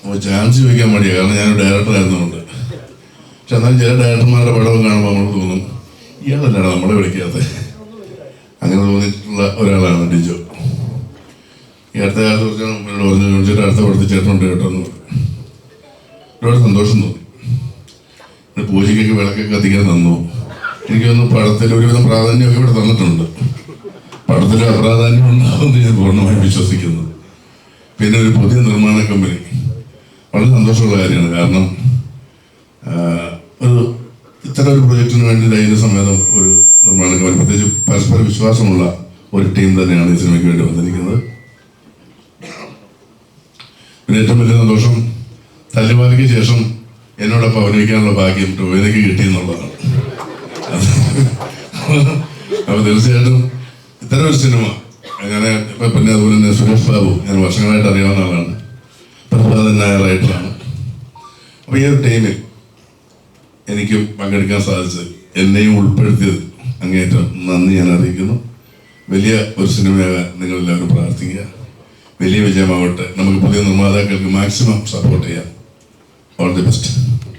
അപ്പോൾ ചാൻസ് ചോദിക്കാൻ മടിയാണ്, കാരണം ഞാൻ ഡയറക്ടർ ആയിരുന്നുകൊണ്ട്. പക്ഷെ എന്നാലും ചില ഡയറക്ടർമാരുടെ പടവും കാണുമ്പോൾ നമ്മൾ തോന്നും ഇയാളല്ലാണ് നമ്മളെ വിളിക്കാത്തത്. അങ്ങനെ തോന്നിയിട്ടുള്ള ഒരാളാണ് ഡിജോ. ഈ അടുത്ത കാലത്ത് കുറച്ച് മുമ്പിൽ പറഞ്ഞു ചോദിച്ചിട്ട് അടുത്ത പടത്തിൽ ചേട്ടനുണ്ട് കേട്ടോ എന്ന് പറഞ്ഞു. ഒരുപാട് സന്തോഷം തോന്നി. പൂജയ്ക്കൊക്കെ വിളക്കൊക്കെ കത്തിക്കാൻ തന്നു. എനിക്ക് തോന്നുന്നു പടത്തിൽ ഒരുവിധം പ്രാധാന്യമൊക്കെ ഇവിടെ തന്നിട്ടുണ്ട്. പടത്തിൽ അപ്രാധാന്യം ഉണ്ടാവുമെന്ന് ഞാൻ പൂർണ്ണമായും വിശ്വസിക്കുന്നു. പിന്നെ ഒരു പുതിയ നിർമ്മാണ കമ്പനി വളരെ സന്തോഷമുള്ള കാര്യമാണ്. കാരണം ഇത്തരം ഒരു പ്രൊജക്റ്റിന് വേണ്ടി ധൈര്യസമേതം ഒരു നിർമ്മാണ കമ്പനി, പ്രത്യേകിച്ച് പരസ്പര വിശ്വാസമുള്ള ഒരു ടീം തന്നെയാണ് ഈ സിനിമയ്ക്ക് വേണ്ടി വന്നിരിക്കുന്നത്. പിന്നെ ഏറ്റവും വലിയ സന്തോഷം തല്ലുമാലയ്ക്ക് ശേഷം എന്നോടൊപ്പം അഭിനയിക്കാനുള്ള ഭാഗ്യം ടോവിനോയ്ക്ക് കിട്ടിയെന്നുള്ളതാണ്. അപ്പോൾ തീർച്ചയായിട്ടും ഇത്തരം ഒരു സിനിമ ഞാൻ പിന്നെ അതുപോലെ തന്നെ സുരേഷ് ബാബു ഞാൻ വർഷങ്ങളായിട്ട് അറിയാവുന്ന ആളാണ്, പ്രഭാതനായ റൈറ്ററാണ്. അപ്പോൾ ഈ ഒരു ടീമിൽ എനിക്ക് പങ്കെടുക്കാൻ സാധിച്ചത്, എന്നെയും ഉൾപ്പെടുത്തിയത് അങ്ങേയറ്റം നന്ദി ഞാൻ അറിയിക്കുന്നു. വലിയ ഒരു സിനിമയാകാൻ നിങ്ങളെല്ലാവരും പ്രാർത്ഥിക്കുക. വലിയ വിജയമാവട്ടെ. നമുക്ക് പുതിയ നിർമ്മാതാക്കൾക്ക് മാക്സിമം സപ്പോർട്ട് ചെയ്യാം. All the best.